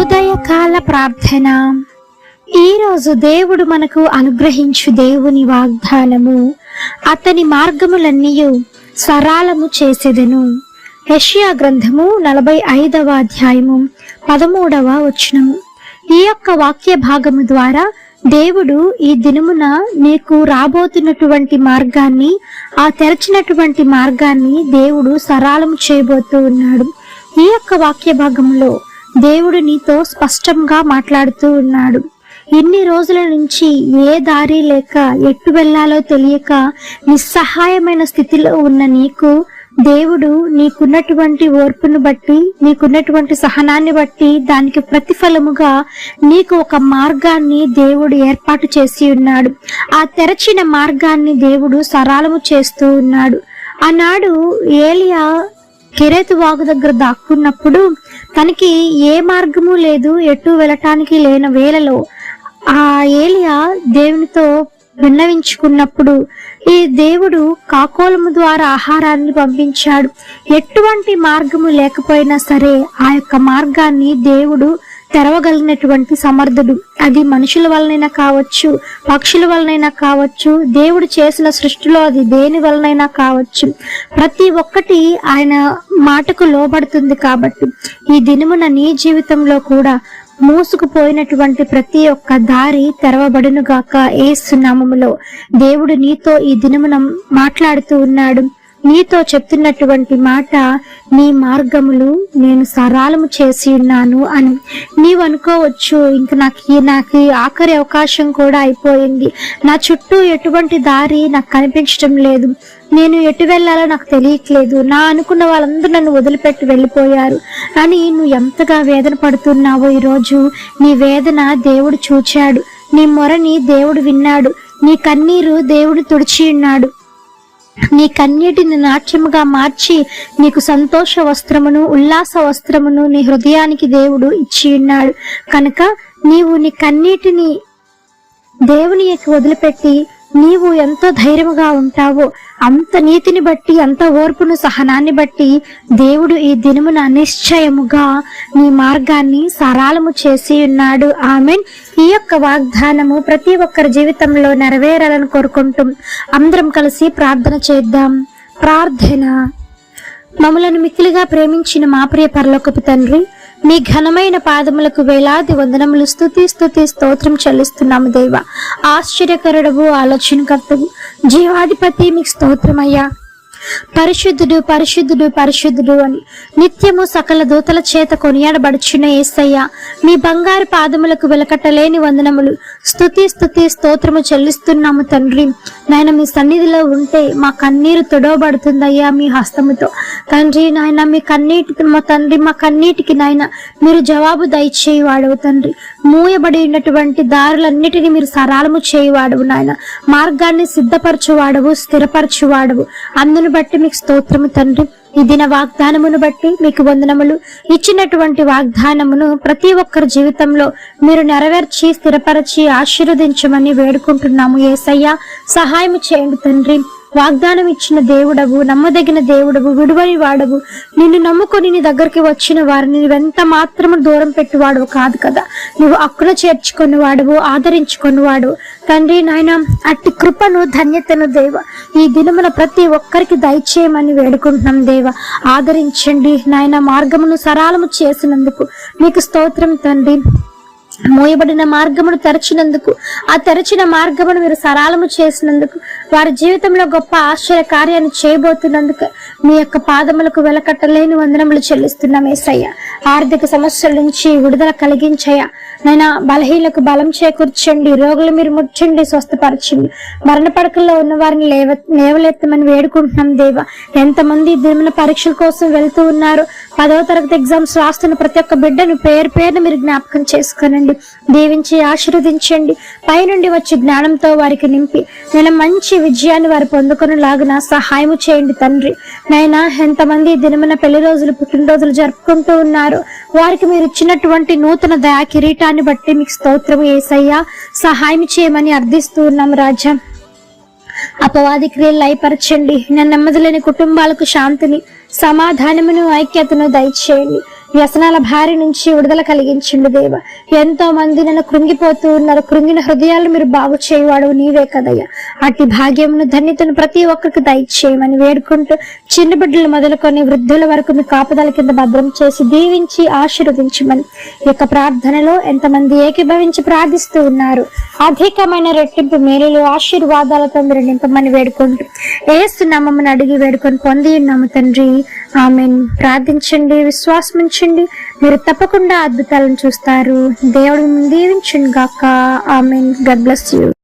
ఉదయకాల ప్రార్థన. ఈరోజు దేవుడు మనకు అనుగ్రహించు దేవుని వాగ్దానము, అతని మార్గములన్నీయు సరళము చేసెదను. యెషయా గ్రంథము 45వ అధ్యాయము 13వ వచనము. ఈ యొక్క వాక్య భాగము ద్వారా దేవుడు ఈ దినమున నీకు రాబోతున్నటువంటి మార్గాన్ని, ఆ తెరచినటువంటి మార్గాన్ని దేవుడు సరళము చేయబోతూ ఉన్నాడు. ఈ యొక్క వాక్య భాగంలో దేవుడు నీతో స్పష్టంగా మాట్లాడుతూ ఉన్నాడు. ఇన్ని రోజుల నుంచి ఏ దారి లేక ఎట్టు వెళ్లాలో తెలియక నిస్సహాయమైన స్థితిలో ఉన్న నీకు దేవుడు నీకున్నటువంటి ఓర్పును బట్టి, నీకున్నటువంటి సహనాన్ని బట్టి దానికి ప్రతిఫలముగా నీకు ఒక మార్గాన్ని దేవుడు ఏర్పాటు చేసి ఉన్నాడు. ఆ తెరచిన మార్గాన్ని దేవుడు సరళము చేస్తూ ఉన్నాడు. ఆనాడు ఏలియా కెరేతు వాగు దగ్గర దాక్కున్నప్పుడు తనకి ఏ మార్గము లేదు, ఎటు వెళ్ళటానికి లేని వేళలో ఆ ఏలియా దేవునితో విన్నవించుకున్నప్పుడు ఈ దేవుడు కాకోలము ద్వారా ఆహారాన్ని పంపించాడు. ఎటువంటి మార్గము లేకపోయినా సరే ఆ యొక్క మార్గాన్ని దేవుడు తెరవగలిగినటువంటి సమర్థుడు. అది మనుషుల వలనైనా కావచ్చు, పక్షుల వలనైనా కావచ్చు, దేవుడు చేసిన సృష్టిలో అది దేని వలనైనా కావచ్చు. ప్రతి ఒక్కటి ఆయన మాటకు లోబడుతుంది. కాబట్టి ఈ దినమున నీ జీవితంలో కూడా మూసుకుపోయినటువంటి ప్రతి ఒక్క దారి తెరవబడునుగాక. యేసు నామములో దేవుడు నీతో ఈ దినమున మాట్లాడుతూ ఉన్నాడు. నీతో చెప్తున్నటువంటి మాట, నీ మార్గములు నేను సరళము చేసి ఉన్నాను అని. నీవు అనుకోవచ్చు, ఇంక నాకు ఆఖరి అవకాశం కూడా అయిపోయింది, నా చుట్టూ ఎటువంటి దారి నాకు కనిపించడం లేదు, నేను ఎటు వెళ్ళాలో నాకు తెలియట్లేదు, నా అనుకున్న వాళ్ళందరూ నన్ను వదిలిపెట్టి వెళ్ళిపోయారు అని నువ్వు ఎంతగా వేదన పడుతున్నావో ఈరోజు నీ వేదన దేవుడు చూచాడు. నీ మొరని దేవుడు విన్నాడు. నీ కన్నీరు దేవుడు తుడిచి ఉన్నాడు. నీ కన్నీటిని నాట్యముగా మార్చి నీకు సంతోష వస్త్రమును, ఉల్లాస వస్త్రమును నీ హృదయానికి దేవుడు ఇచ్చి ఉన్నాడు. కనుక నీవు నీ కన్నీటిని దేవుని వదిలిపెట్టి నీవు ఎంతో ధైర్యముగా ఉంటావో, అంత నీతిని బట్టి, అంత ఓర్పును, సహనాన్ని బట్టి దేవుడు ఈ దినమున నిశ్చయముగా నీ మార్గాన్ని సరళము చేసి ఉన్నాడు. ఆమేన్. ఈ యొక్క వాగ్దానము ప్రతి ఒక్కరి జీవితంలో నెరవేరాలని కోరుకుంటూ అందరం కలిసి ప్రార్థన చేద్దాం. ప్రార్థన. మమ్మలను మిక్కిలిగా ప్రేమించిన మా ప్రియ పరలోకపు తండ్రి, మీ ఘనమైన పాదములకు వేలాది వందనములు, స్తుతి స్తోత్రం చెల్లిస్తున్నాము దేవా. ఆశ్చర్యకరుడవు, ఆలోచనకర్తవు, జీవాధిపతి, మీకు స్తోత్రమయ్యా. పరిశుద్ధుడు పరిశుద్ధుడు పరిశుద్ధుడు అని నిత్యము సకల దూతల చేత కొనియాడబడుచున్న యేసయ్యా, మీ బంగారు పాదములకు వెలకట్టలేని వందనములు, స్తుతి స్తోత్రము చెల్లిస్తున్నాము తండ్రి. నాయన, మీ సన్నిధిలో ఉంటే మా కన్నీరు తొడవబడుతుందయ్యా మీ హస్తముతో తండ్రి. నాయన, మీ కన్నీటికి మా తండ్రి, మా కన్నీటికి నాయన మీరు జవాబు దయచేయవాడవు తండ్రి. మూయబడి ఉన్నటువంటి దారులన్నిటినీ మీరు సరళము చేయవాడవు నాయన. మార్గాన్ని సిద్ధపరచువాడవు, స్థిరపరచువాడవు. అందును బట్టి మీకు స్తోత్రము తండ్రి. ఈ దిన వాగ్దానమును బట్టి మీకు వందనములు. ఇచ్చినటువంటి వాగ్దానమును ప్రతి ఒక్కరి జీవితంలో మీరు నెరవేర్చి, స్థిరపరచి, ఆశీర్వదించమని వేడుకుంటున్నాము యేసయ్యా. సహాయం చేయండి తండ్రి. వాగ్దానం ఇచ్చిన దేవుడవు, నమ్మదగిన దేవుడవు, విడువని వాడవు. నిన్ను నమ్ముకొని నీ దగ్గరికి వచ్చిన వారిని నువ్వెంత మాత్రము దూరం పెట్టువాడవు కాదు కదా. నువ్వు అక్కున చేర్చుకుని వాడవు, ఆదరించుకుని వాడవు తండ్రి. నాయన, అట్టి కృపను, ధన్యతను దేవ ఈ దినమున ప్రతి ఒక్కరికి దయచేయమని వేడుకుంటున్నాం దేవ. ఆదరించండి నాయన. మార్గమును సరళము చేసినందుకు మీకు స్తోత్రం తండ్రి. మోయబడిన మార్గమును తెరచినందుకు, ఆ తెరచిన మార్గమును మీరు సరళము చేసినందుకు, వారి జీవితంలో గొప్ప ఆశ్చర్య కార్యాన్ని చేయబోతున్నందుకు మీ యొక్క పాదములకు వెలకట్టలేని వందనములు చెల్లిస్తున్నాం యేసయ్య. ఆర్థిక సమస్యల నుంచి విడుదల కలిగించయ్యా నైనా. బలహీనకు బలం చేకూర్చండి. రోగులు మీరు ముట్టండి, స్వస్థపరచండి. మరణ పడకల్లో ఉన్న వారిని లేవలెత్తమని వేడుకుంటున్నాం దేవ. ఎంతమంది దినమున పరీక్షల కోసం వెళ్తూ ఉన్నారు, 10వ తరగతి ఎగ్జామ్స్ రాస్తున్న ప్రతి ఒక్క బిడ్డను పేరును మీరు జ్ఞాపకం చేసుకోనండి, దీవించి ఆశీర్వదించండి. పైనుండి వచ్చి జ్ఞానంతో వారికి నింపి నేను మంచి విజయాన్ని వారు పొందుకునేలాగా సహాయం చేయండి తండ్రి. నైనా, ఎంతమంది దినమున పెళ్లి రోజులు, పుట్టినరోజులు జరుపుకుంటూ ఉన్నారు, వారికి మీరు ఇచ్చినటువంటి నూతన దయా కిరీటాన్ని బట్టి మీకు స్తోత్రము యేసయ్యా. సహాయం చేయమని అర్థిస్తూ ఉన్నాం రాజా. అపవాది క్రియలు లయపరచండి. నా నెమ్మది లేని కుటుంబాలకు శాంతిని, సమాధానమును, ఐక్యతను దయచేయండి. వ్యసనాల భారీ నుంచి విడుదల కలిగించిండు దేవ. ఎంతో మంది నన్ను కృంగిపోతూ ఉన్నారు. కృంగిన హృదయాలు మీరు బాగు చేయవాడు నీవే కదయ్యా. అట్టి భాగ్యమును ధన్యతను ప్రతి ఒక్కరికి దయచేయమని వేడుకుంటూ చిన్న బిడ్డలు మొదలుకొని వృద్ధుల వరకు మీ కాపుదల కింద భద్రం చేసి దీవించి ఆశీర్వదించమని ఈ యొక్క ప్రార్థనలో ఎంతమంది ఏకీభవించి ప్రార్థిస్తూ ఉన్నారు. అధికమైన రెట్టింపు మేలులు ఆశీర్వాదాలతో మీరు నింపమని వేడుకుంటూ యేసు నామమున అడిగి వేడుకొని పొంది ఉన్నాము తండ్రి, ఆమేన్. ప్రార్థించండి, విశ్వాసం ఉంచండి, మీరు తప్పకుండా అద్భుతాలను చూస్తారు. దేవుడు దీవించును గాక. ఆమేన్. God bless you.